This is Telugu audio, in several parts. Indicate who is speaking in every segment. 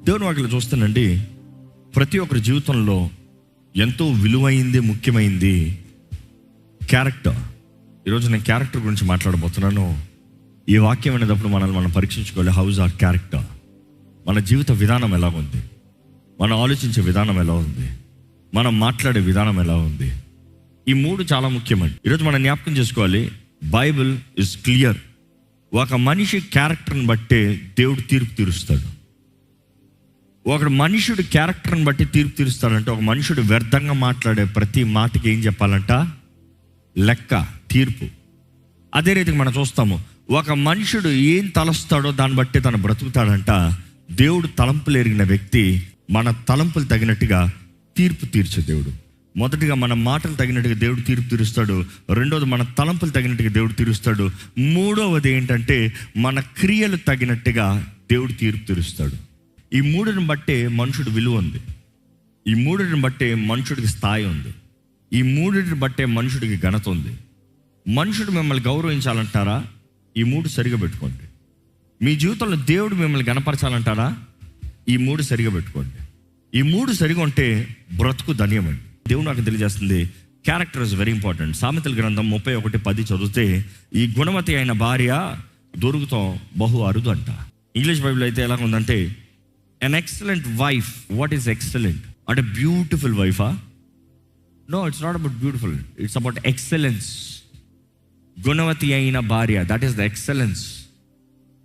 Speaker 1: దేవుని వాక్యం చూస్తానండి, ప్రతి ఒక్కరి జీవితంలో ఎంతో విలువైంది, ముఖ్యమైంది క్యారెక్టర్. ఈరోజు నేను క్యారెక్టర్ గురించి మాట్లాడబోతున్నాను. ఈ వాక్యం అనేటప్పుడు మనల్ని మనం పరీక్షించుకోవాలి. House are character. మన జీవిత విధానం ఎలా ఉంది, మనం ఆలోచించే విధానం ఎలా ఉంది, మనం మాట్లాడే విధానం ఎలా ఉంది. ఈ మూడు చాలా ముఖ్యమండి. ఈరోజు మనం జ్ఞాపకం చేసుకోవాలి, బైబిల్ ఇస్ క్లియర్. ఒక మనిషి క్యారెక్టర్ని బట్టే దేవుడు తీర్పు తీరుస్తాడు. ఒక మనుషుడు క్యారెక్టర్ని బట్టి తీర్పు తీరుస్తాడంటే, ఒక మనుషుడు వ్యర్థంగా మాట్లాడే ప్రతి మాటకి ఏం చెప్పాలంట? లెక్క, తీర్పు. అదే రీతికి మనం చూస్తాము, ఒక మనుషుడు ఏం తలస్తాడో దాన్ని బట్టి తను బ్రతుకుతాడంట. దేవుడు తలంపులు ఎరిగిన వ్యక్తి మన తలంపులు తగినట్టుగా తీర్పు తీర్చే దేవుడు. మొదటిగా మన మాటలు తగినట్టుగా దేవుడు తీర్పు తీరుస్తాడు. రెండవది మన తలంపులు తగినట్టుగా దేవుడు తీరుస్తాడు. మూడవది ఏంటంటే మన క్రియలు తగినట్టుగా దేవుడు తీర్పు తీరుస్తాడు. ఈ మూడుని బట్టే మనుషుడు విలువ ఉంది. ఈ మూడుని బట్టే మనుషుడికి స్థాయి ఉంది. ఈ మూడుని బట్టే మనుషుడికి ఘనత ఉంది. మనుషుడు మిమ్మల్ని గౌరవించాలంటారా? ఈ మూడు సరిగా పెట్టుకోండి. మీ జీవితంలో దేవుడు మిమ్మల్ని గణపరచాలంటారా? ఈ మూడు సరిగా పెట్టుకోండి. ఈ మూడు సరిగా ఉంటే బ్రతుకు ధన్యమండి. దేవుడు నాకు తెలియజేస్తుంది, క్యారెక్టర్ ఇస్ వెరీ ఇంపార్టెంట్. సామెతల గ్రంథం 31:10 చదివితే, ఈ గుణవతి అయిన భార్య దొరుకుతాం బహు అరుదు అంట. ఇంగ్లీష్ బైబిల్ అయితే ఎలా ఉందంటే, an excellent wife. What is excellent అంటే? బ్యూటిఫుల్ వైఫా? No, it's not about beautiful, it's about excellence. గుణవతి అయిన భార్య, that is the excellence.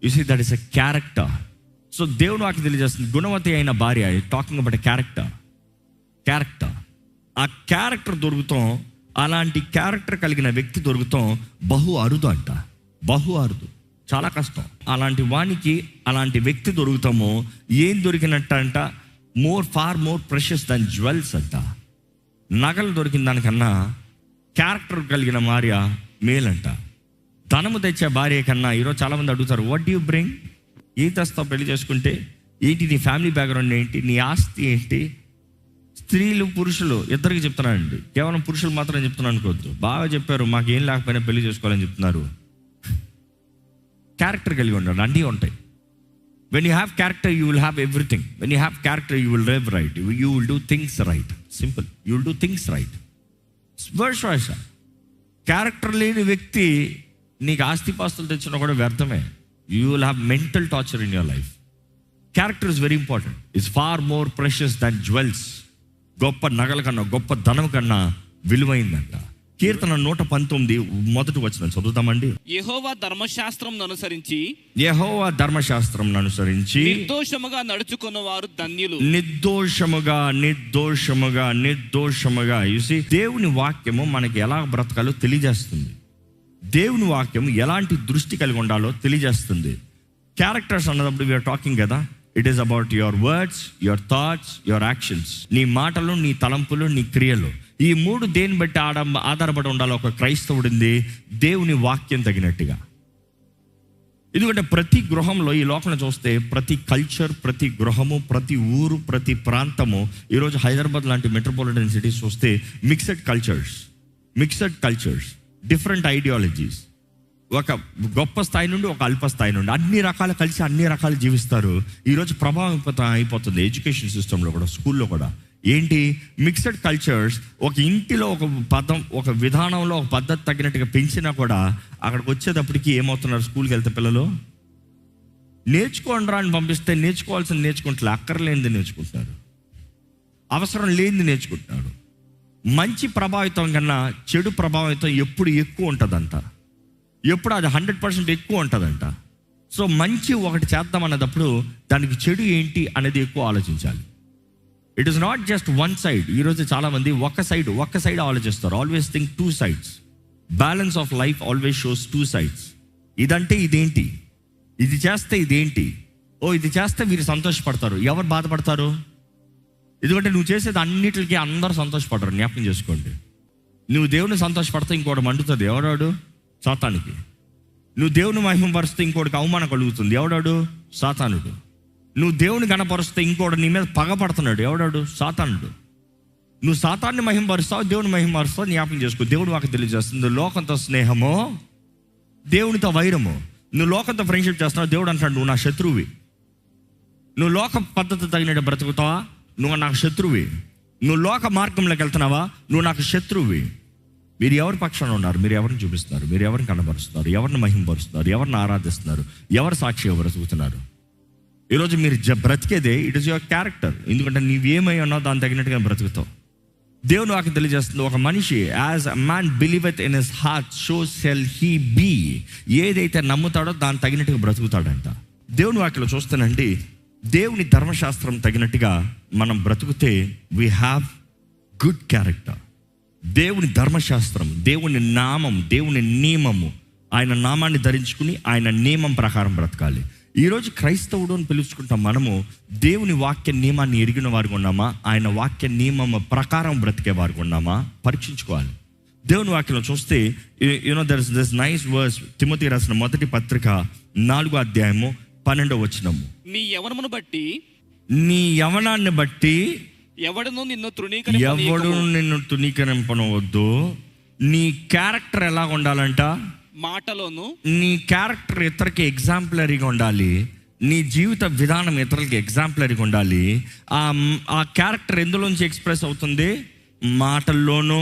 Speaker 1: You see, that is a character. So దేవుడు నాకు తెలియజేస్తుంది, గుణవతి అయిన భార్య, టాకింగ్ అబౌట్ ఎ క్యారెక్టర్. ఆ క్యారెక్టర్ దొరుకుతాం, అలాంటి క్యారెక్టర్ కలిగిన వ్యక్తి దొరుకుతాం బహు అరుదు అంట. బహు అరుదు, చాలా కష్టం. అలాంటి వానికి, అలాంటి వ్యక్తి దొరుకుతామో ఏం దొరికినట్ట అంట? Far more precious than jewels అంట. నగలు దొరికిన దానికన్నా క్యారెక్టర్ కలిగిన భార్య మేలంట. ధనము తెచ్చే భార్య కన్నా, ఈరోజు చాలామంది అడుగుతారు, వాట్ డూ యూ బ్రింగ్? ఏం తెస్తావు పెళ్లి చేసుకుంటే? ఏంటి నీ ఫ్యామిలీ బ్యాక్గ్రౌండ్ ఏంటి, నీ ఆస్తి ఏంటి? స్త్రీలు పురుషులు ఇద్దరికి చెప్తున్నానండి, కేవలం పురుషులు మాత్రం చెప్తున్నాను అనుకోవద్దు. బాగా చెప్పారు, మాకేం లేకపోయినా పెళ్లి చేసుకోవాలని చెప్తున్నారు. క్యారెక్టర్ కలిగి ఉండండి, అన్నీ ఉంటాయి. When you have character you will have everything. When you have character you will live right, you will do things right. Simple, you will do things right. Varsha character లేని వ్యక్తి నీకు ఆస్తిపాస్తులు తెచ్చినా కూడా వ్యర్థమే. You will have mental torture in your life. Character is very important. It's far more precious than jewels. గొప్ప నగల కన్నా, గొప్ప ధనం కన్నా విలువైందంట. కీర్తన 119 మొదటి వచనం చదువుతామండి.
Speaker 2: యెహోవా ధర్మశాస్త్రం అనుసరించి నిర్దోషముగా నడుచుకున్న వారు ధన్యులు. నిర్దోషముగా చూసి, దేవుని వాక్యము మనకి ఎలా బ్రతకాలో తెలియజేస్తుంది. దేవుని వాక్యం ఎలాంటి దృష్టి కలిగి ఉండాలో తెలియజేస్తుంది. క్యారెక్టర్స్ అన్నప్పుడు వీఆర్ టాకింగ్ కదా, it is about your words, your thoughts, your actions. నీ మాటలు, నీ తలంపులు, నీ క్రియలు. ఈ మూడు దేని బట్టి ఆధారపడి ఉండాలో ఒక క్రైస్తవుడింది? దేవుని వాక్యం తగినట్టుగా. ఎందుకంటే ప్రతి గృహంలో, ఈ లోకంలో చూస్తే, ప్రతి కల్చర్, ప్రతి గృహము, ప్రతి ఊరు, ప్రతి ప్రాంతము, ఈరోజు హైదరాబాద్ లాంటి మెట్రోపాలిటన్ సిటీస్ చూస్తే మిక్స్డ్ కల్చర్స్, డిఫరెంట్ ఐడియాలజీస్. ఒక గొప్ప స్థాయి నుండి, ఒక అల్ప స్థాయి నుండి అన్ని రకాలు కలిసి అన్ని రకాలు జీవిస్తారు. ఈరోజు ప్రభావితం అయిపోతుంది ఎడ్యుకేషన్ సిస్టంలో కూడా, స్కూల్లో కూడా. ఏంటి? Mixed cultures. ఒక ఇంటిలో ఒక పదం, ఒక విధానంలో ఒక పద్ధతి తగినట్టుగా పెంచినా కూడా అక్కడికి వచ్చేటప్పటికి ఏమవుతున్నారు? స్కూల్కి వెళ్తే పిల్లలు నేర్చుకోండి రా అని పంపిస్తే నేర్చుకోవాల్సింది నేర్చుకుంటారు, అక్కర్లేనిది నేర్చుకుంటున్నారు, అవసరం లేనిది నేర్చుకుంటున్నారు. మంచి ప్రభావితం కన్నా చెడు ప్రభావితం ఎప్పుడు ఎక్కువ ఉంటుందంట. ఎప్పుడు అది 100% ఎక్కువ ఉంటుందంట. సో మంచి ఒకటి చేద్దాం అన్నప్పుడు దానికి చెడు ఏంటి అనేది ఎక్కువ ఆలోచించాలి. It is not just one side. ఈరోజు చాలామంది ఒక్క సైడ్ ఆలోచిస్తారు. Always think 2 sides. Balance of life always shows 2 sides. ఇదంటే ఇదేంటి, ఇది చేస్తే ఇదేంటి, ఇది చేస్తే వీరు సంతోషపడతారు, ఎవరు బాధపడతారు? ఎందుకంటే నువ్వు చేసేది అన్నిటికీ అందరూ సంతోషపడరు. జ్ఞాపకం చేసుకోండి. నువ్వు దేవుని సంతోషపడితే ఇంకోటి మండుతుంది. ఎవడాడు? సాతానికి. నువ్వు దేవుని మహిమపరిస్తే ఇంకోటికి అవమానం కలుగుతుంది. ఎవడాడు? సాతానుడు. నువ్వు దేవుని గణపరుస్తే ఇంకోటి నీ మీద పగపడుతున్నాడు. ఎవడాడు? సాతానుడు. నువ్వు సాతాన్ని మహిమపరుస్తావు, దేవుని మహిమపరుస్తావు. జ్ఞాపకం చేసుకో, దేవుడు మాకు తెలియజేస్తుంది, లోకంతో స్నేహమో దేవునితో వైరము. నువ్వు లోకంతో ఫ్రెండ్షిప్ చేస్తున్నావు, దేవుడు అంటాడు నువ్వు నా శత్రువువి. నువ్వు లోక పద్ధతి తగినట్టు బ్రతుకుతావా, నువ్వు నాకు శత్రువి. నువ్వు లోక మార్గంలోకి వెళ్తున్నావా, నువ్వు నాకు శత్రువి. మీరు ఎవరి పక్షాన ఉన్నారు? మీరు ఎవరిని చూపిస్తున్నారు? మీరు ఎవరిని కనబరుస్తున్నారు? ఎవరిని మహింపరుస్తున్నారు? ఎవరిని ఆరాధిస్తున్నారు? ఎవరు సాక్షిగా బ్రతుకుతున్నారు? ఈరోజు మీరు బ్రతికేదే ఇట్ ఇస్ యువర్ క్యారెక్టర్. ఎందుకంటే నీవేమై ఉన్నావు దాన్ని తగినట్టుగా బ్రతుకుతావు. దేవుని వాక్యం తెలియజేస్తుంది, ఒక మనిషి as a man believeth in his heart so shall he be. ఏదైతే నమ్ముతాడో దాన్ని తగినట్టుగా బ్రతుకుతాడంట. దేవుని వాక్యంలో చూస్తానండి, దేవుని ధర్మశాస్త్రం తగినట్టుగా మనం బ్రతుకుతే వీ హ్యావ్ గుడ్ క్యారెక్టర్. దేవుని ధర్మశాస్త్రం, దేవుని నామం, దేవుని నియమము, ఆయన నామాన్ని ధరించుకుని ఆయన నియమం ప్రకారం బ్రతకాలి. ఈరోజు క్రైస్తవుడు అని పిలుచుకుంటాం మనము. దేవుని వాక్య నియమాన్ని ఎరిగిన వారికి ఉన్నామా, ఆయన వాక్య నియమం ప్రకారం బ్రతికే వారికి ఉన్నామా పరీక్షించుకోవాలి. దేవుని వాక్యంలో చూస్తే there is this nice verse, Timothy రాసిన మొదటి పత్రిక 4వ అధ్యాయము 12వ వచనము.
Speaker 3: నీ యవనమును బట్టి,
Speaker 2: నీ యవనాన్ని బట్టి
Speaker 3: ఎవడును నిన్ను
Speaker 2: తృణీకరింపనవద్దు. నీ క్యారెక్టర్ ఎలా ఉండాలంట?
Speaker 3: మాటలోను.
Speaker 2: నీ క్యారెక్టర్ ఇతరులకి ఎగ్జాంపులరీగా ఉండాలి. నీ జీవిత విధానం ఇతరులకి ఎగ్జాంపులరీగా ఉండాలి. ఆ క్యారెక్టర్ ఎందులోంచి ఎక్స్ప్రెస్ అవుతుంది? మాటల్లోనూ,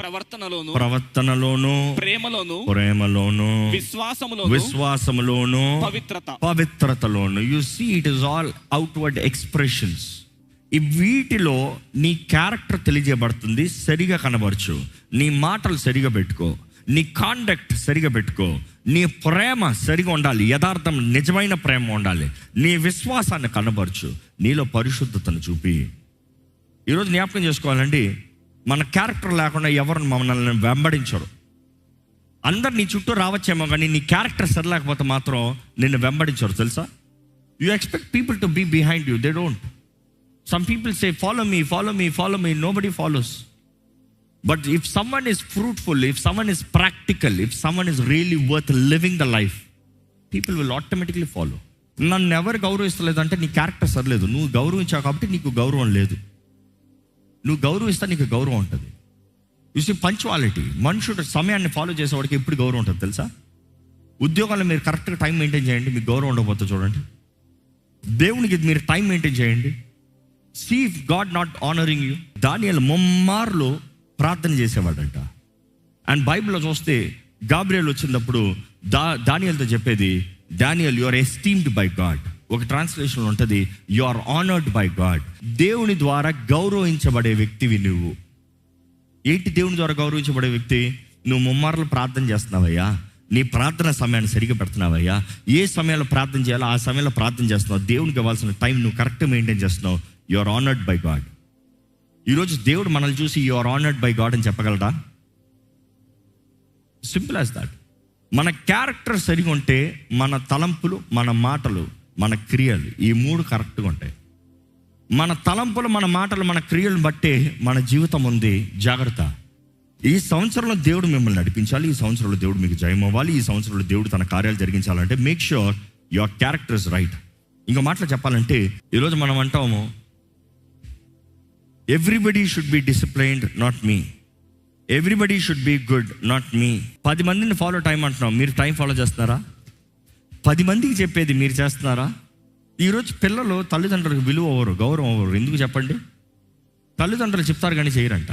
Speaker 2: ప్రవర్తనలోను, ప్రేమలోను, విశ్వాసములోను, పవిత్రతలోను. You see it is all outward expressions. ఈ వీటిలో నీ క్యారెక్టర్ తెలియజేయబడుతుంది. సరిగా కనబరచు. నీ మాటలు సరిగా పెట్టుకో. నీ కాండక్ట్ సరిగా పెట్టుకో. నీ ప్రేమ సరిగా ఉండాలి. యథార్థం, నిజమైన ప్రేమ ఉండాలి. నీ విశ్వాసాన్ని కనబరచు. నీలో పరిశుద్ధతను చూపి. ఈరోజు జ్ఞాపకం చేసుకోవాలండి, మన క్యారెక్టర్ లేకుండా ఎవరు మనల్ని వెంబడించరు. అందరు నీ చుట్టూ రావచ్చేమో కానీ నీ క్యారెక్టర్ సరిలేకపోతే మాత్రం నిన్ను వెంబడించరు. తెలుసా? You expect people to be behind you, they don't. Some people say, follow me, follow me, follow me. Nobody follows. But if someone is fruitful, if someone is practical, if someone is really worth living the life, people will automatically follow. నన్ను ఎవరు గౌరవిస్తలేదు అంటే నీ క్యారెక్టర్ సరిలేదు. నువ్వు గౌరవించావు కాబట్టి నీకు గౌరవం లేదు. నువ్వు గౌరవిస్తా నీకు గౌరవం ఉంటుంది. You see punctuality. మనుషుడు సమయాన్ని ఫాలో చేసేవాడికి ఎప్పుడు గౌరవం ఉంటుంది తెలుసా? ఉద్యోగాల్లో మీరు కరెక్ట్గా టైం మెయింటైన్ చేయండి, మీకు గౌరవం ఉండకపోతే చూడండి. దేవునికి మీరు టైం మెయింటైన్ చేయండి. See if God not honoring you. దానియేలు ముమ్మార్లు ప్రార్థన చేసేవాడంట. అండ్ బైబిల్లో చూస్తే గాబ్రియల్ వచ్చినప్పుడు దానియేలుతో చెప్పేది, Daniel you are esteemed by God. ఒక ట్రాన్స్లేషన్ ఉంటుంది, you are honoured by God. దేవుని ద్వారా గౌరవించబడే వ్యక్తివి నువ్వు. ఏంటి దేవుని ద్వారా గౌరవించబడే వ్యక్తి? నువ్వు ముమ్మార్లు ప్రార్థన చేస్తున్నావయ్యా, నీ ప్రార్థన సమయాన్ని సరిగా పెడుతున్నావయ్యా, ఏ సమయంలో ప్రార్థన చేయాలో ఆ సమయంలో ప్రార్థన చేస్తున్నావు, దేవునికి ఇవ్వాల్సిన టైం నువ్వు కరెక్ట్గా మెయింటైన్ చేస్తున్నావు. You are honoured by God. ఈరోజు దేవుడు మనల్ని చూసి you are honoured by God అని చెప్పగలరా? Simple as that. మన క్యారెక్టర్ సరిగా ఉంటే మన తలంపులు, మన మాటలు, మన క్రియలు, ఈ మూడు కరెక్ట్గా ఉంటాయి. మన తలంపులు, మన మాటలు, మన క్రియలను బట్టే మన జీవితం ఉంది. జాగ్రత్త. ఈ సంవత్సరంలో దేవుడు మిమ్మల్ని నడిపించాలి. ఈ సంవత్సరంలో దేవుడు మీకు జయం అవ్వాలి. ఈ సంవత్సరంలో దేవుడు తన కార్యాలు జరిగించాలంటే make sure your character is right. ఇంకో మాటలు చెప్పాలంటే ఈరోజు మనం అంటాము, everybody should be disciplined, not me. Everybody should be good, not me. 10 మందిని ఫాలో టైం అంటున్నాం, మీరు టైం ఫాలో చేస్తున్నారా? 10 మందికి చెప్పేది మీరు చేస్తున్నారా? ఈరోజు పిల్లలు తల్లిదండ్రులకు విలువ అవ్వరు, గౌరవం అవ్వరు. ఎందుకు చెప్పండి? తల్లిదండ్రులు చెప్తారు కానీ చేయరంట.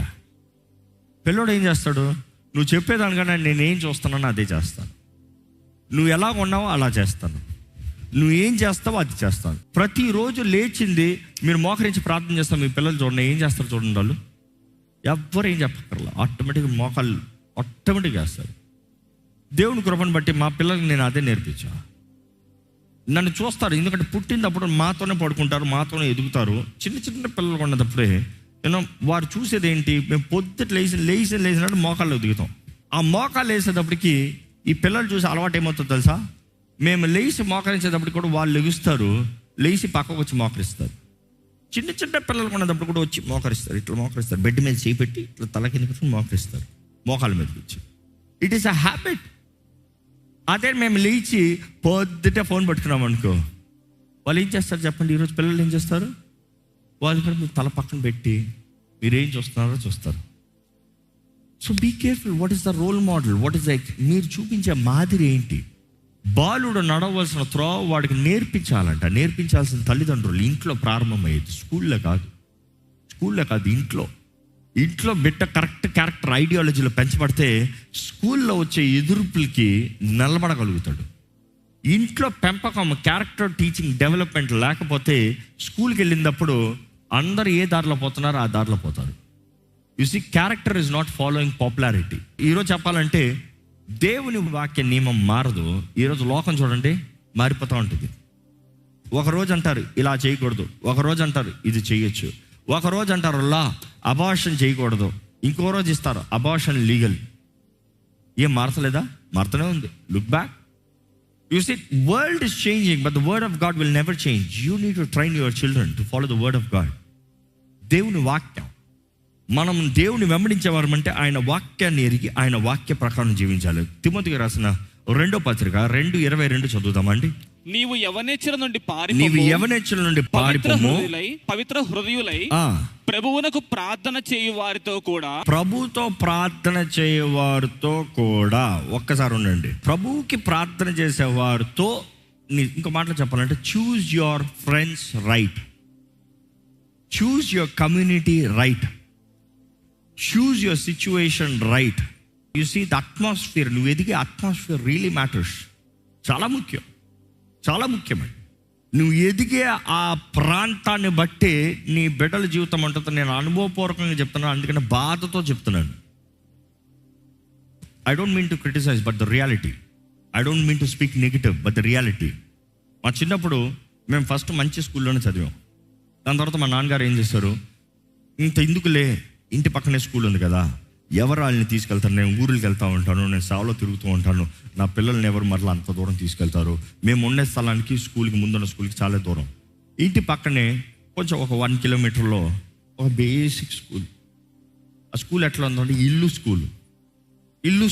Speaker 2: పిల్లోడు ఏం చేస్తాడు? నువ్వు చెప్పేదానికన్నా నేనేం చూస్తున్నానో అదే చేస్తాను. నువ్వు ఎలా ఉన్నావో అలా చేస్తాను. నువ్వు ఏం చేస్తావో అది చేస్తాను. ప్రతిరోజు లేచింది మీరు మోకరించి ప్రార్థన చేస్తాం. మీ పిల్లలు చూడండి ఏం చేస్తారు చూడండి. వాళ్ళు ఎవ్వరు ఏం చెప్పక్కర్లా, ఆటోమేటిక్గా మోకాళ్ళు ఆటోమేటిక్గా చేస్తారు. దేవుని కృపను బట్టి మా పిల్లలకి నేను అదే నేర్పించా. నన్ను చూస్తారు, ఎందుకంటే పుట్టినప్పుడు మాతోనే పడుకుంటారు, మాతోనే ఎదుగుతారు. చిన్న చిన్న పిల్లలు ఉన్నప్పుడే వారు చూసేది ఏంటి? మేము పొద్దుట లేచినట్టు మోకాళ్ళు ఎదుగుతాం. ఆ మోకాళ్ళు వేసేటప్పటికి ఈ పిల్లలు చూసి అలవాటు ఏమవుతుందో తెలుసా? మేము లేచి మోకరించేటప్పుడు కూడా వాళ్ళు లెగుస్తారు, లేచి పక్కకు వచ్చి మోకరిస్తారు. చిన్న చిన్న పిల్లలు ఉన్నప్పుడు కూడా వచ్చి మోకరిస్తారు, ఇట్లా మోకరిస్తారు. బెడ్ మీద చేపెట్టి ఇట్లా తల కింద కూర్చొని మోకరిస్తారు, మోకాళ్ళ మీద కూర్చి. It is a habit. అదే మేము లేచి పొద్దుటే ఫోన్ పట్టుకున్నాం అనుకో, వాళ్ళు ఏం చేస్తారు చెప్పండి? ఈరోజు పిల్లలు ఏం చేస్తారు? వాళ్ళు కూడా మీరు తల పక్కన పెట్టి మీరేం చూస్తున్నారో చూస్తారు. So be careful. What is the role model? What is like? మీరు చూపించే మాదిరి ఏంటి? బాలుడు నడవలసిన త్రోవ వాడికి నేర్పించాలంట. నేర్పించాల్సిన తల్లిదండ్రులు. ఇంట్లో ప్రారంభమయ్యేది, స్కూల్లో కాదు. ఇంట్లో బిడ్డ కరెక్ట్ క్యారెక్టర్ ఐడియాలజీలో పెంచబడితే స్కూల్లో వచ్చే ఎదుర్పులకి నిలబడగలుగుతాడు. ఇంట్లో పెంపకం, క్యారెక్టర్ టీచింగ్ డెవలప్మెంట్ లేకపోతే స్కూల్కి వెళ్ళినప్పుడు అందరూ ఏ దారిలో పోతున్నారో ఆ దారిలో పోతారు. You see, character is not following popularity. ఈరోజు చెప్పాలంటే దేవుని వాక్య నియమం మారదు. ఈరోజు లోకం చూడండి మారిపోతూ ఉంటుంది. ఒకరోజు అంటారు ఇలా చేయకూడదు, ఒకరోజు అంటారు ఇది చేయొచ్చు, ఒకరోజు అంటారు లా అబార్షన్ చేయకూడదు, ఇంకో రోజు ఇస్తారు అబార్షన్ లీగల్. ఏం మారతలేదా? మారుతూనే ఉంది. Look back. You see, world is changing, but the word of God will never change. You need to train your children to follow the word of God. దేవుని వాక్యం, మనం దేవుని వెంబడించేవారు అంటే ఆయన వాక్యాన్ని ఎరిగి ఆయన వాక్య ప్రకారం జీవించాలి. తిమోతికి రాసిన 2వ పత్రిక 2:22 చదువుతామండి.
Speaker 3: నీవు యవనేచ్ఛల నుండి పవిత్ర హృదయులై ప్రభువునకు ప్రార్థన చేయు వారితో కూడా.
Speaker 2: ప్రభుతో ప్రార్థన చేయవారితో కూడా. ఒక్కసారి ఉండండి. ప్రభువుకి ప్రార్థన చేసేవారితో, ఇంకో మాటలో చెప్పాలంటే choose your friends right, choose your community right, choose your situation right. You see the atmosphere, నువ్వు ఎదిగే అట్మాస్ఫియర్ రియలీ మ్యాటర్స్. చాలా ముఖ్యమండి. నువ్వు ఎదిగే ఆ ప్రాంతాన్ని బట్టి నీ బిడ్డల జీవితం ఉంటుంది. నేను అనుభవపూర్వకంగా చెప్తున్నాను, అందుకని బాధతో చెప్తున్నాను. I don't mean to criticise but the reality. I don't mean to speak negative but the reality. మా చిన్నప్పుడు మేము ఫస్ట్ మంచి స్కూల్లోనే చదివాం. దాని తర్వాత మా నాన్నగారు ఏం చేశారు, ఇంత ఎందుకులే, ఇంటి పక్కనే స్కూల్ ఉంది కదా, ఎవరు వాళ్ళని తీసుకెళ్తారు, నేను ఊరికి వెళ్తూ ఉంటాను, నేను సేవలో తిరుగుతూ ఉంటాను, నా పిల్లల్ని ఎవరు మరలా అంత దూరం తీసుకెళ్తారు, మేము ఉండే స్థలానికి స్కూల్కి, ముందున్న స్కూల్కి చాలా దూరం. ఇంటి పక్కనే కొంచెం ఒక 1 కిలోమీటర్లో ఒక బేసిక్ స్కూల్. ఆ స్కూల్ ఎట్లా ఉందంటే ఇల్లు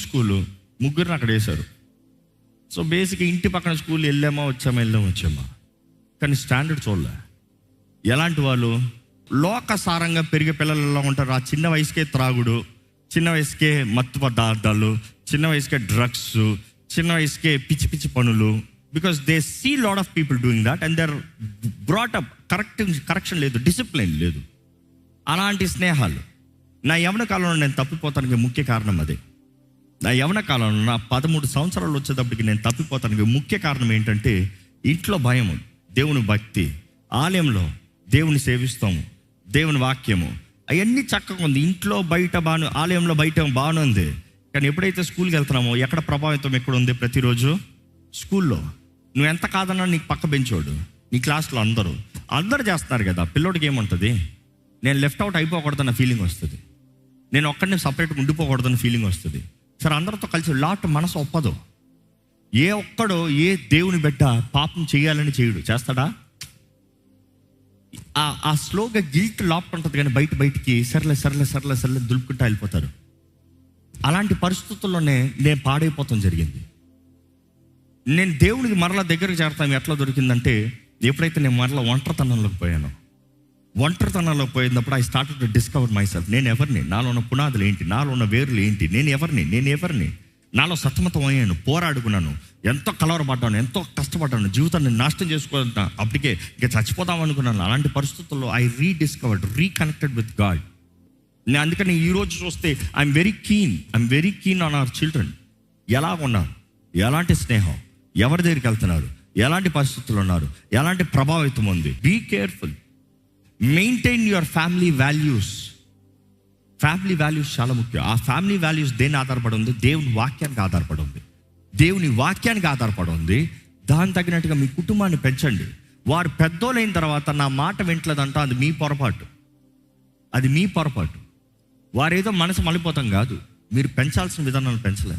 Speaker 2: స్కూలు, ముగ్గురిని అక్కడ వేశారు. సో బేసిక్ ఇంటి పక్కన స్కూల్ వెళ్ళామా వచ్చామా, కానీ స్టాండర్డ్ చూడలే. ఎలాంటి వాళ్ళు, లోకసారంగా పెరిగే పిల్లలు ఎలా ఉంటారు, ఆ చిన్న వయసుకే త్రాగుడు, చిన్న వయసుకే మత్తు పదార్థాలు, చిన్న వయసుకే డ్రగ్స్, చిన్న వయసుకే పిచ్చి పనులు. Because they see lot of people doing that and they are brought up. Correction లేదు, డిసిప్లిన్ లేదు. అలాంటి స్నేహాలు నా యవ్వన కాలంలో నేను తప్పిపోతానికి ముఖ్య కారణం అదే. నా యవ్వన కాలంలో నా 13 సంవత్సరాలు వచ్చేటప్పటికి నేను తప్పిపోతానికి ముఖ్య కారణం ఏంటంటే ఇంట్లో భయము, దేవుని భక్తి, ఆలయంలో దేవుని సేవిస్తాము, దేవుని వాక్యము, అవన్నీ చక్కగా ఉంది. ఇంట్లో బయట బాను, ఆలయంలో బయట బాగానే ఉంది. కానీ ఎప్పుడైతే స్కూల్కి వెళ్తున్నామో ఎక్కడ ప్రభావితం ఎక్కడ ఉంది? ప్రతిరోజు స్కూల్లో. నువ్వు ఎంత కాదన్నా నీకు పక్క బెంచోడు, నీ క్లాస్లో అందరూ చేస్తున్నారు కదా. పిల్లోడికి ఏముంటుంది, నేను లెఫ్ట్ అవుట్ అయిపోకూడదన్న ఫీలింగ్ వస్తుంది, నేను ఒక్కడిని సపరేట్గా ఉండిపోకూడదన్న ఫీలింగ్ వస్తుంది. సరే, అందరితో కలిసి లాట్ మనసు ఒప్పదు. ఏ ఒక్కడో ఏ దేవుని బిడ్డ పాపం చేయాలని చేయడు, చేస్తాడా? ఆ స్లోగా గిల్ట్ లాప్ట్ ఉంటుంది, కానీ బయటికి సర్లే దులుపుకుంటూ వెళ్ళిపోతారు. అలాంటి పరిస్థితుల్లోనే నేను పాడైపోతాం జరిగింది. నేను దేవునికి మరలా దగ్గరికి చేరతాను ఎట్లా దొరికిందంటే, ఎప్పుడైతే నేను మరలా ఒంటరితనంలోకి పోయినప్పుడు I started to discover my self. నేను ఎవరిని, నాలో ఉన్న పునాదులు ఏంటి, నాలో ఉన్న వేర్లు ఏంటి, నేను ఎవరిని, నాలో సతమతం అయ్యాను, పోరాడుకున్నాను, ఎంతో కలవరపడ్డాను, ఎంతో కష్టపడ్డాను, జీవితాన్ని నాశనం చేసుకోవాలంట, అప్పటికే ఇక చచ్చిపోదాం అనుకున్నాను. అలాంటి పరిస్థితుల్లో ఐ రీకనెక్టెడ్ విత్ గాడ్. నేను అందుకని ఈరోజు చూస్తే I'm very keen on our children. ఎలా ఉన్నారు, ఎలాంటి స్నేహం, ఎవరి దగ్గరికి వెళ్తున్నారు, ఎలాంటి పరిస్థితులు ఉన్నారు, ఎలాంటి ప్రభావితం ఉంది. Be careful, maintain your family values. Family values చాలా ముఖ్యం. ఆ ఫ్యామిలీ వాల్యూస్ దేని ఆధారపడి ఉంది? దేవుని వాక్యానికి ఆధారపడి ఉంది. దాని తగినట్టుగా మీ కుటుంబాన్ని పెంచండి. వారు పెద్దోళ్ళైన తర్వాత నా మాట వింటలేదంట, అది మీ పొరపాటు. వారేదో మనసు మళ్ళీపోతాం కాదు, మీరు పెంచాల్సిన విధానాలు పెంచలే.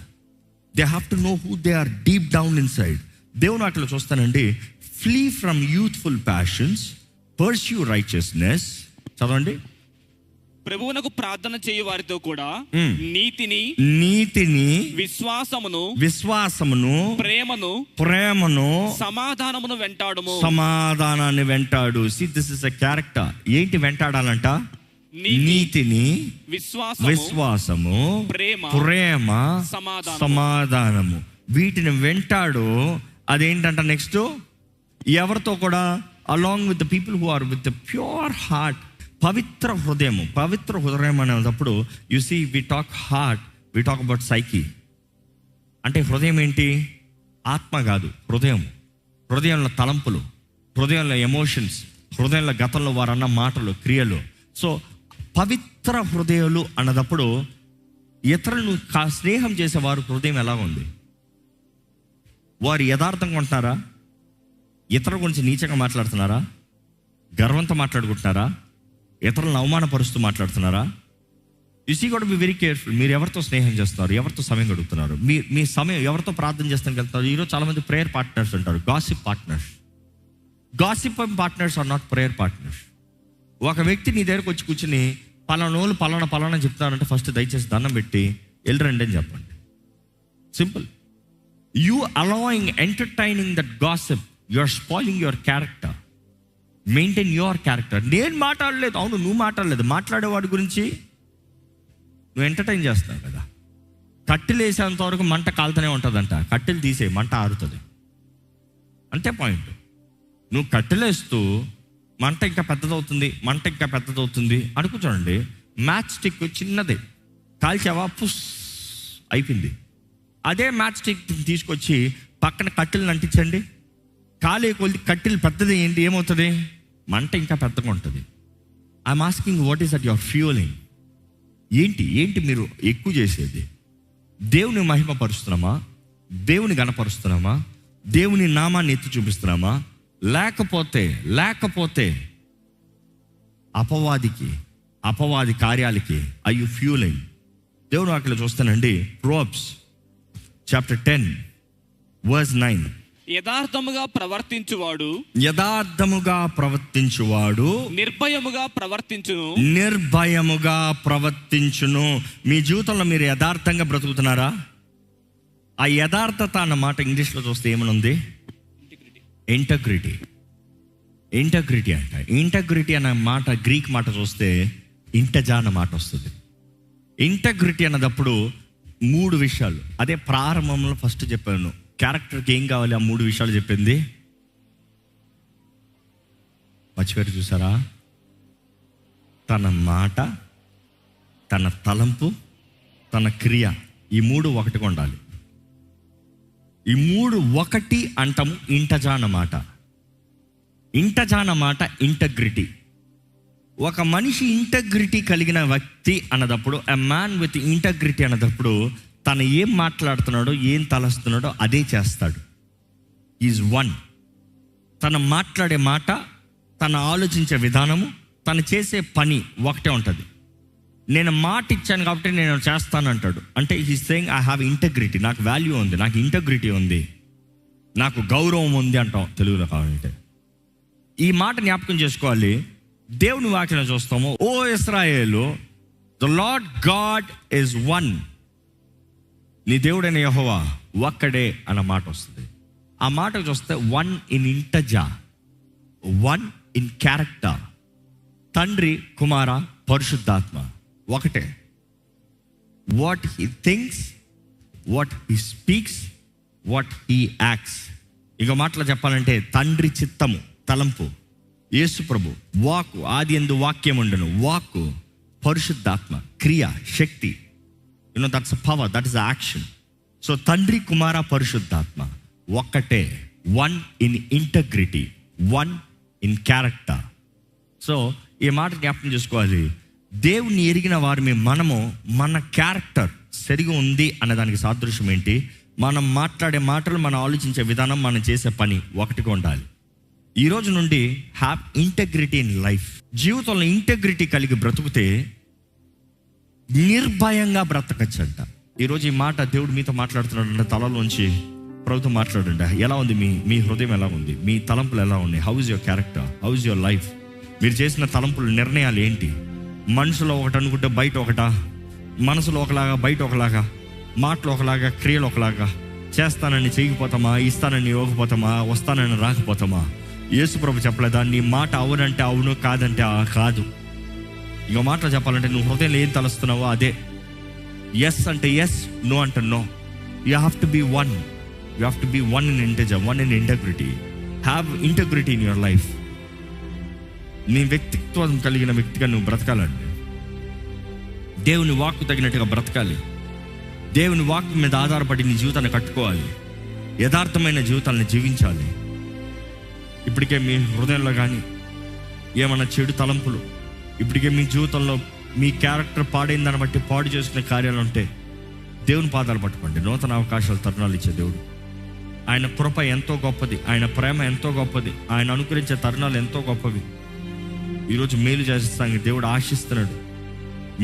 Speaker 2: They have to know who they are deep down inside. దేవుని వాటిలో చూస్తానండి, flee from youthful passions, pursue righteousness. చదవండి.
Speaker 3: ప్రభువునకు ప్రార్థన చేయు వారితో కూడా నీతిని, విశ్వాసమును, ప్రేమను,
Speaker 2: సమాధానాన్ని వెంటాడు. See, this is a character. ఏంటి వెంటాడాలంట? నీతిని, విశ్వాసము, ప్రేమ, సమాధానము. వీటిని వింటాడో అదేంటంట నెక్స్ట్, ఎవరితో కూడా along with the people who are with the pure heart, పవిత్ర హృదయం. పవిత్ర హృదయం అనేటప్పుడు you see we talk heart, we talk about psyche. అంటే హృదయం ఏంటి? ఆత్మ కాదు, హృదయం. హృదయంలో తలంపులు, హృదయంలో ఎమోషన్స్, హృదయంలో గతంలో వారన్న మాటలు, క్రియలు. సో పవిత్ర హృదయాలు అన్నదప్పుడు ఇతరులను స్నేహం చేసేవారు హృదయం ఎలా ఉంది? వారు యథార్థంగా ఉంటున్నారా? ఇతరుల గురించి నీచంగా మాట్లాడుతున్నారా? గర్వంతో మాట్లాడుకుంటున్నారా? ఇతరులను అవమానపరుస్తూ మాట్లాడుతున్నారా? You see got be very careful. మీరు ఎవరితో స్నేహం చేస్తున్నారు, ఎవరితో సమయం గడుపుతున్నారు, మీ సమయం ఎవరితో ప్రార్థన చేస్తానికి వెళ్తున్నారు? ఈరోజు చాలామంది ప్రేయర్ పార్ట్నర్స్ అంటారు, gossip partners. Gossip partners are not prayer partners. ఒక వ్యక్తి నీ దగ్గరకు వచ్చి కూర్చుని పలానోళ్ళు పలానా చెప్తారంటే ఫస్ట్ దయచేసి దండం పెట్టి వెళ్ళరండి అని చెప్పండి. Simple. You allowing entertaining that gossip, you are spoiling your character. Maintain your character. నేను మాట్లాడలేదు, అవును నువ్వు మాట్లాడలేదు, మాట్లాడేవాడి గురించి నువ్వు ఎంటర్టైన్ చేస్తున్నావు కదా. కట్టెలు వేసేంత వరకు మంట కాలుతూనే ఉంటుందంట, కట్టెలు తీసే మంట ఆరుతుంది అంతే పాయింట్. నువ్వు కట్టెలేస్తూ మంట ఇంకా పెద్దదవుతుంది అనుకుంటానండి. మ్యాచ్ స్టిక్ చిన్నదే కాల్చావా, పుస్ అయిపోయింది. అదే మ్యాచ్ స్టిక్ తీసుకొచ్చి పక్కన కట్టెలను అంటించండి, కాలే కొద్ది కట్టెలు పెద్దది ఏంటి, ఏమవుతుంది? మంట ఇంకా పెద్దగా ఉంటుంది. I'm asking what is that your fuelling? ఏంటి మీరు ఎక్కువ చేసేది? దేవుని మహిమపరుస్తున్నామా? దేవుని గణపరుస్తున్నామా? దేవుని నామాన్ని ఎత్తి చూపిస్తున్నామా? లేకపోతే అపవాది కార్యాలకి ఐ యు ఫ్యూలింగ్? దేవుని వాక్యలో చూస్తానండి, Proverbs chapter 10 verse 9.
Speaker 3: యథార్థముగా ప్రవర్తించువాడు
Speaker 2: నిర్భయముగా ప్రవర్తించును. మీ జీవితంలో మీరు యథార్థంగా బ్రతుకుతున్నారా? ఆ యథార్థత అన్న మాట ఇంగ్లీష్లో చూస్తే ఏమనుంది? ఇంటగ్రిటీ అంట. ఇంటగ్రిటీ అన్న మాట గ్రీక్ మాట చూస్తే ఇంటజా అన్న మాట వస్తుంది. ఇంటగ్రిటీ అన్నదప్పుడు 3 విషయాలు. అదే ప్రారంభంలో ఫస్ట్ చెప్పాను, క్యారెక్టర్కి ఏం కావాలి, ఆ 3 విషయాలు చెప్పింది. మర్చిపోయారు చూసారా? తన మాట, తన తలంపు, తన క్రియ, ఈ 3 ఒకటిగా ఉండాలి. ఈ 3 ఒకటి అంటాము ఇంటజా అన్నమాట. ఇంటగ్రిటీ. ఒక మనిషి ఇంటగ్రిటీ కలిగిన వ్యక్తి అన్నదప్పుడు, ఎ మ్యాన్ విత్ ఇంటగ్రిటీ అన్నదప్పుడు తను ఏం మాట్లాడుతున్నాడో, ఏం తలస్తున్నాడో అదే చేస్తాడు. Is one. తను మాట్లాడే మాట, తను ఆలోచించే విధానము, తను చేసే పని ఒకటే ఉంటుంది. నేను మాట ఇచ్చాను కాబట్టి నేను చేస్తాను అంటాడు. అంటే he saying I have integrity, నాకు వాల్యూ ఉంది, నాకు ఇంటగ్రిటీ ఉంది, నాకు గౌరవం ఉంది అంటాం తెలుగులో కావాలంటే. ఈ మాట జ్ఞాపకం చేసుకోవాలి. దేవుని వాక్యం చూస్తాము, ఓ ఇశ్రాయేలు, the lord God is one. నీ దేవుడైన యెహోవా ఒక్కడే అన్న మాట వస్తుంది. ఆ మాట చూస్తే 1 ఇన్ ఇంటజా, 1 ఇన్ క్యారెక్టర్. తండ్రి, కుమార, పరిశుద్ధాత్మ ఒకటే. What he thinks, what he speaks, what he acts. ఇక మాటలో చెప్పాలంటే తండ్రి చిత్తము, తలంపు, యేసు ప్రభు వాక్కు, ఆది యందు వాక్యం ఉండెను, వాక్కు, పరిశుద్ధాత్మ, క్రియ, శక్తి. That's a power, that is action. So తండ్రి, కుమార, పరిశుద్ధాత్మ ఒక్కటే. 1 in integrity, 1 in character. So ఈ మాట జ్ఞాపకం చేసుకోవాలి. దేవుని ఎరిగిన వారిని మనము, మన క్యారెక్టర్ సరిగా ఉంది అన్నదానికి సాదృశ్యం ఏంటి? మనం మాట్లాడే మాటలు, మనం ఆలోచించే విధానం, మనం చేసే పని ఒకటిగా ఉండాలి. ఈ రోజు నుండి హ్యావ్ ఇంటగ్రిటీ ఇన్ లైఫ్. జీవితంలో ఇంటగ్రిటీ కలిగి బ్రతుకుతే నిర్భయంగా బ్రతకచ్చంట. ఈరోజు ఈ మాట దేవుడు మీతో మాట్లాడుతున్నాడు. తలలోంచి ప్రభుత్వం మాట్లాడండి. ఎలా ఉంది మీ హృదయం, ఎలా ఉంది మీ తలంపులు, ఎలా ఉన్నాయి? How is your character, how is your life? మీరు చేసిన తలంపులు, నిర్ణయాలు ఏంటి? మనసులో ఒకటి అనుకుంటే బయట ఒకటా? మనసులో ఒకలాగా, బయట ఒకలాగా, మాటలు ఒకలాగా, క్రియలు ఒకలాగా. చేస్తానని చేయకపోతామా? ఇస్తానని ఇవ్వకపోతామా? వస్తానని రాకపోతామా? యేసు ప్రభు చెప్పలేదా, నీ మాట అవునంటే అవును, కాదంటే కాదు. ఇక మాటలు చెప్పాలంటే నువ్వు హృదయంలో ఏం తలుస్తున్నావో అదే. ఎస్ అంటే ఎస్, నో అంటే no. You have to be one. You have to be one in integer, one in integrity. Have integrity in your life. నీ వ్యక్తిత్వం కలిగిన వ్యక్తిగా నువ్వు బ్రతకాలండి. దేవుని వాక్కు తగినట్టుగా బ్రతకాలి. దేవుని వాక్కు మీద ఆధారపడి నీ జీవితాన్ని కట్టుకోవాలి. యథార్థమైన జీవితాన్ని జీవించాలి. ఇప్పటికే మీ హృదయంలో కానీ ఏమన్నా చెడు తలంపులు, ఇప్పటికే మీ జీవితంలో మీ క్యారెక్టర్ పాడైన దాన్ని బట్టి పాడు చేసుకునే కార్యాలు ఉంటే దేవుని పాదాలు పట్టుకోండి. నూతన అవకాశాలు, తరుణాలు ఇచ్చే దేవుడు. ఆయన కృప ఎంతో గొప్పది, ఆయన ప్రేమ ఎంతో గొప్పది, ఆయన అనుగ్రహించే తరుణాలు ఎంతో గొప్పవి. ఈరోజు మేలు చేస్తానికి దేవుడు ఆశిస్తున్నాడు,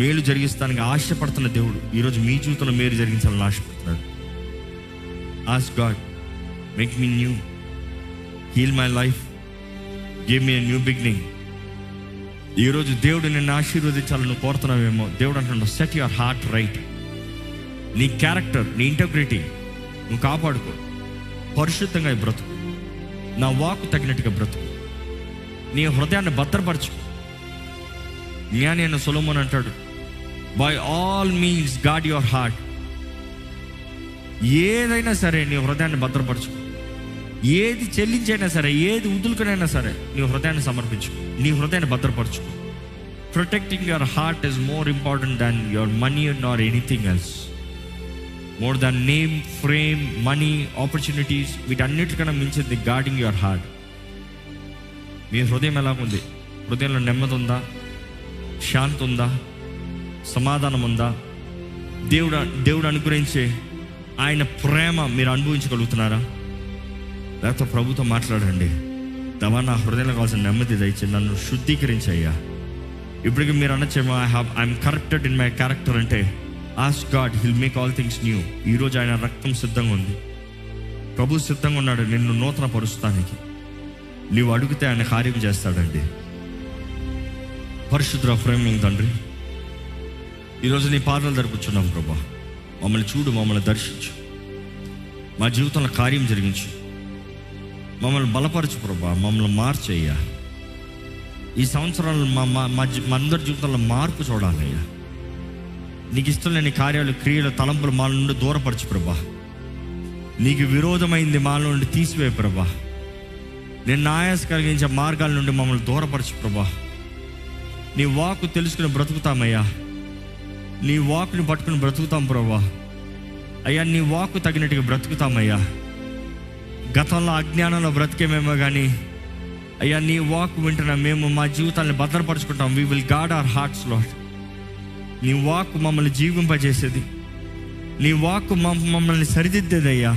Speaker 2: మేలు జరిగిస్తానికి ఆశపడుతున్న దేవుడు ఈరోజు మీ జీవితంలో మేలు జరిగించాలని ఆశపడుతున్నాడు. Ask God, make me new, heal my life, give me a new beginning. ఈరోజు దేవుడు నిన్ను ఆశీర్వదించాలని కోరుతున్నావేమో. దేవుడు అంటున్నాడు, సెట్ యువర్ హార్ట్ రైట్. నీ క్యారెక్టర్, నీ ఇంటెగ్రిటీ నువ్వు కాపాడుకో. పరిశుద్ధంగా బ్రతుకు, నా వాక్కు తగినట్టుగా బ్రతుకు, నీ హృదయాన్ని భద్రపరచుకో. జ్ఞాని అయిన సొలొమోను అంటాడు, by all means guard your heart. ఏదైనా సరే నీ హృదయాన్ని భద్రపరచుకో. ఏది చెల్లించైనా సరే, ఏది వదులుకునైనా సరే నీ హృదయాన్ని సమర్పించుకో, నీ హృదయాన్ని భద్రపరచుకో. Protecting your heart is more important than your money nor anything else. More than name, frame, money, opportunities, వీటన్నిటికన్నా మించింది గార్డింగ్ యువర్ హార్ట్. మీ హృదయం ఎలాగుంది? హృదయంలో నెమ్మది ఉందా? శాంతి ఉందా? సమాధానం ఉందా? దేవుడు అనుగ్రహించే ఆయన ప్రేమ మీరు అనుభవించగలుగుతున్నారా? లేకపోతే ప్రభుతో మాట్లాడండి, దవా నా హృదయంలో కావాల్సిన నెమ్మది దయచి నన్ను శుద్ధీకరించయ్యా. ఇప్పటికీ మీరు అనొచ్చేమో, I am corrected in my character అంటే, ask God, he'll make all things new. ఈరోజు ఆయన రక్తం సిద్ధంగా ఉంది, ప్రభు సిద్ధంగా ఉన్నాడు నిన్ను నూతన పరుస్తానికి. నీవు అడిగితే ఆయన కార్యం చేస్తాడండి. పరిశుద్ధ ప్రేమ తండ్రి, ఈరోజు నీ పాదాలు జరుపుచున్నాం ప్రభా. మమ్మల్ని చూడు, మమ్మల్ని దర్శించు, మా జీవితంలో కార్యం జరిగించు, మమ్మల్ని బలపరచు ప్రభా, మమ్మల్ని మార్చయ్యా. ఈ సంవత్సరాలు మా అందరి జీవితంలో మార్పు చూడాలయ్యా. నీకు ఇష్టం లేని కార్యాలు, క్రియలు, తలంపులు మా నుండి దూరపరచు ప్రభా. నీకు విరోధమైంది మా నుండి తీసివే ప్రభా. నేను ఆయాస కలిగించే మార్గాల నుండి మమ్మల్ని దూరపరచు ప్రభా. నీ వాక్కు తెలుసుకుని బ్రతుకుతామయ్యా. నీ వాక్ని పట్టుకుని బ్రతుకుతాం ప్రభా. అయ్యా, నీ వాక్కు తగినట్టుగా బ్రతుకుతామయ్యా. గతంలో అజ్ఞానంలో బ్రతికేమేమో కానీ అయ్యా, నీ వాక్ వింటున్నా మేము మా జీవితాన్ని భద్రపరుచుకుంటాం. We will guard our hearts Lord. నీ వాక్ మమ్మల్ని జీవింపజేసేది, నీ వాక్ మమ్మల్ని సరిదిద్దేదయ్యా.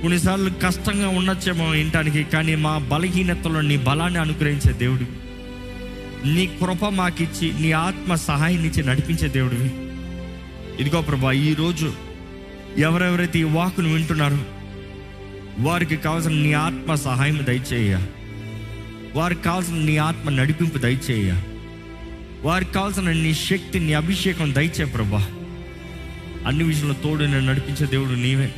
Speaker 2: కొన్నిసార్లు కష్టంగా ఉండొచ్చేమో వినటానికి, కానీ మా బలహీనతలో నీ బలాన్ని అనుగ్రహించే దేవుడివి. నీ కృప మాకిచ్చి నీ ఆత్మ సహాయాన్ని ఇచ్చి నడిపించే దేవుడివి. ఇదిగో ప్రభా, ఈరోజు ఎవరెవరైతే ఈ వాక్కును వింటున్నారో వారికి కావాల్సిన నీ ఆత్మ సహాయం దయచేయ. వారికి కావాల్సిన నీ ఆత్మ నడిపింపు దయచేయ. వారికి కావాల్సిన నీ శక్తి, నీ అభిషేకం దయచే ప్రభా. అన్ని విషయంలో తోడు నేను నడిపించే దేవుడు నీవే.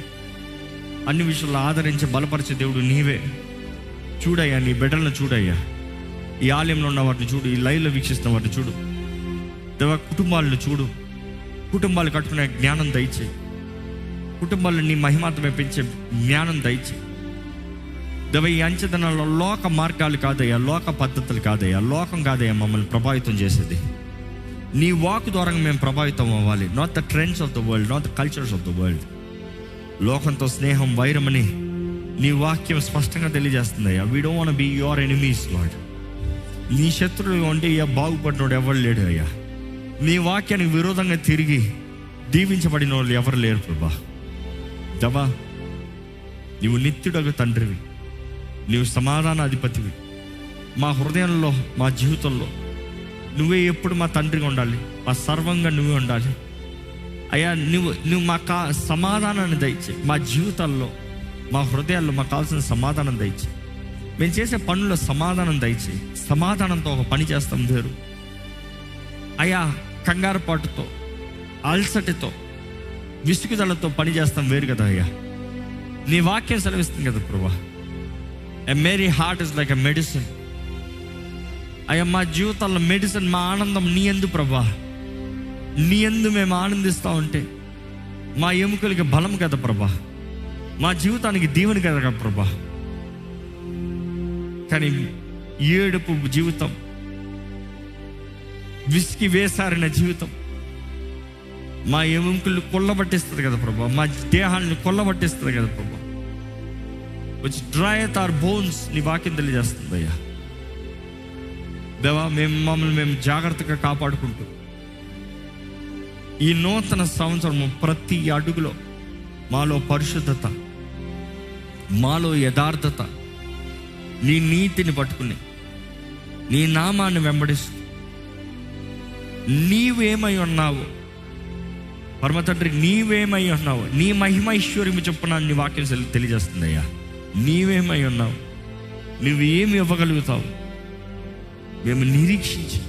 Speaker 2: అన్ని విషయంలో ఆదరించే బలపరిచే దేవుడు నీవే. చూడయ్యా, నీ బిడ్డలను చూడయ్యా. ఈ ఆలయంలో ఉన్న వాటిని చూడు, ఈ లైవ్లో వీక్షిస్తున్న వాటిని చూడు దేవా. కుటుంబాలను చూడు, కుటుంబాలు కట్టుకునే జ్ఞానం దయచే. కుటుంబాలను నీ మహిమాత్మే పెంచే జ్ఞానం దయచే దేవ. ఈ అంచెదనంలో లోక మార్గాలు కాదయ్యా, లోక పద్ధతులు కాదయ్యా, లోకం కాదయ్యా మమ్మల్ని ప్రభావితం చేసేది. నీ వాక్ ద్వారా మేము ప్రభావితం అవ్వాలి. Not the trends of the world, not the cultures of the world. లోకంతో స్నేహం, వైరమని నీ వాక్యం స్పష్టంగా తెలియజేస్తుందయ్యా. We don't want be your enemies Lord. నీ శత్రువు అంటే ఇక బాగుపడినోడు ఎవరు లేడు అయ్యా. నీ వాక్యానికి విరోధంగా తిరిగి దీవించబడిన వాళ్ళు ఎవరు లేరు ప్రభా. దవా, నీవు నిత్యుడగు తండ్రివి, నీవు సమాధాన అధిపతివి. మా హృదయంలో, మా జీవితంలో నువ్వే ఎప్పుడు మా తండ్రిగా ఉండాలి, మా సర్వంగా నువ్వే ఉండాలి అయ్యా. నువ్వు మాకు సమాధానాన్ని దయచే. మా జీవితాల్లో, మా హృదయాల్లో మాకు కావాల్సిన సమాధానం దయచే. మేము చేసే పనుల్లో సమాధానం దయచే. సమాధానంతో ఒక పని చేస్తాం వేరు అయ్యా. కంగారుపాటుతో, అలసటతో, విసుగుదలతో పని చేస్తాం వేరు కదా అయ్యా. నీ వాక్యం సెలవిస్తుంది కదా ప్రభా. A merry heart is like a medicine అయ్యా. మా జీవితాల్లో మెడిసిన్, మా ఆనందం నీ యందు ప్రభా. నీ యందు మేము ఆనందిస్తూ ఉంటే మా ఎముకలకి బలం కదా ప్రభా. మా జీవితానికి దీవెన కదా ప్రభా. కానీ ఏడుపు జీవితం, విసికి వేసారిన జీవితం మా ఎముకలు కొల్లబట్టిస్తుంది కదా ప్రభా, మా దేహాన్ని కొల్లబట్టిస్తుంది కదా ప్రభా. విచ్ డ్రైయత్ అవర్ బోన్స్, నీ వాక్యం తెలియజేస్తుంది అయ్యా. దేవా, మమ్మల్ని మేము జాగ్రత్తగా కాపాడుకుంటూ ఈ నూతన సంవత్సరము ప్రతి అడుగులో మాలో పరిశుద్ధత, మాలో యథార్థత, నీ నీతిని పట్టుకుని నీ నామాన్ని వెంబడిస్తూ నీవేమై ఉన్నావు పరమ తండ్రి, నీవేమై ఉన్నావు, నీ మహిమ ఐశ్వర్యము చొప్పున నీ వాక్యం తెలియజేస్తుంది అయ్యా. నీవేమై ఉన్నావు, నువ్వు ఏమి ఇవ్వగలుగుతావు, మేము నిరీక్షించి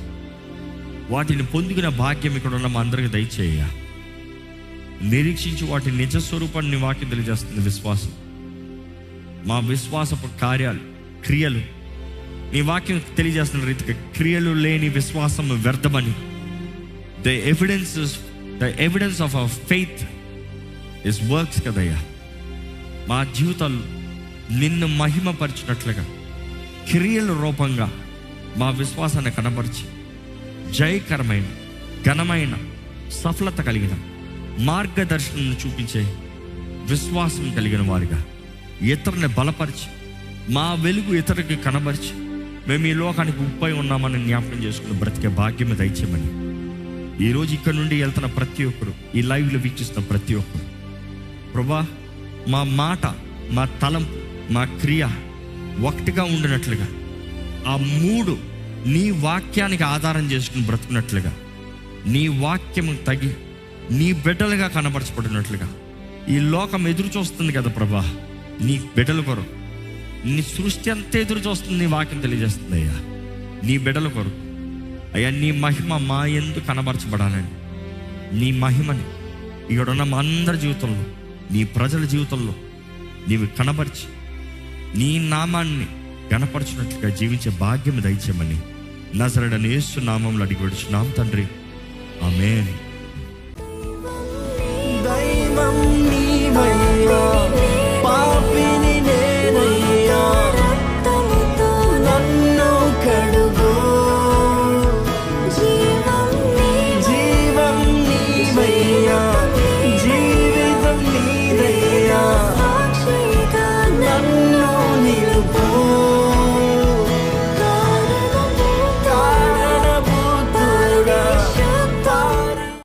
Speaker 2: వాటిని పొందుకునే భాగ్యం ఇక్కడ ఉన్న మా అందరికి దయచేయ. నిరీక్షించి వాటి నిజ స్వరూపాన్ని నీ వాక్యం తెలియజేస్తుంది. విశ్వాసం, మా విశ్వాసపు కార్యాలు, క్రియలు నీ వాక్యం తెలియజేస్తున్న రీతిగా క్రియలు లేని విశ్వాసం వ్యర్థమని. The evidence of our faith is works కదయ్యా. మా జీవితాలు నిన్ను మహిమపరిచినట్లుగా క్రియల రూపంగా మా విశ్వాసాన్ని కనబరిచి జయకరమైన, ఘనమైన, సఫలత కలిగిన మార్గదర్శనం చూపించే విశ్వాసం కలిగిన వారిగా ఇతరుని బలపరిచి మా వెలుగు ఇతరులకి కనబరిచి మేము ఈ లోకానికి ఉప్పై ఉన్నామని జ్ఞాపకం చేసుకుని బ్రతికే భాగ్యం దయచేయమని ఈరోజు ఇక్కడ నుండి వెళ్తున్న ప్రతి ఒక్కరు, ఈ లైవ్లో వీక్షిస్తున్న ప్రతి ఒక్కరు ప్రభా, మా మాట, మా తలంపు, మా క్రియ ఒకటిగా ఉండినట్లుగా, ఆ మూడు నీ వాక్యానికి ఆధారం చేసుకుని బ్రతుకున్నట్లుగా, నీ వాక్యము తగి నీ బిడ్డలుగా కనబరచబడినట్లుగా ఈ లోకం ఎదురు చూస్తుంది కదా ప్రభా. నీ బిడ్డల కొరకు నీ సృష్టి అంతా ఎదురు చూస్తుంది, నీ వాక్యం తెలియజేస్తుంది అయ్యా. నీ బిడ్డల కొరకు అయ్యా, నీ మహిమ మా యందు కనబరచబడాలని, నీ మహిమని ఇక్కడున్న మా అందరి జీవితంలో, నీ ప్రజల జీవితంలో నీవు కనబరిచి నీ నామాన్ని గణపరచినట్లుగా జీవించే భాగ్యం దయచేయమని నజరేయుడైన యేసు నామములో అడిగి వేడుచున్నాం తండ్రి, ఆమేన్.
Speaker 4: దైవం నీవయ్యా.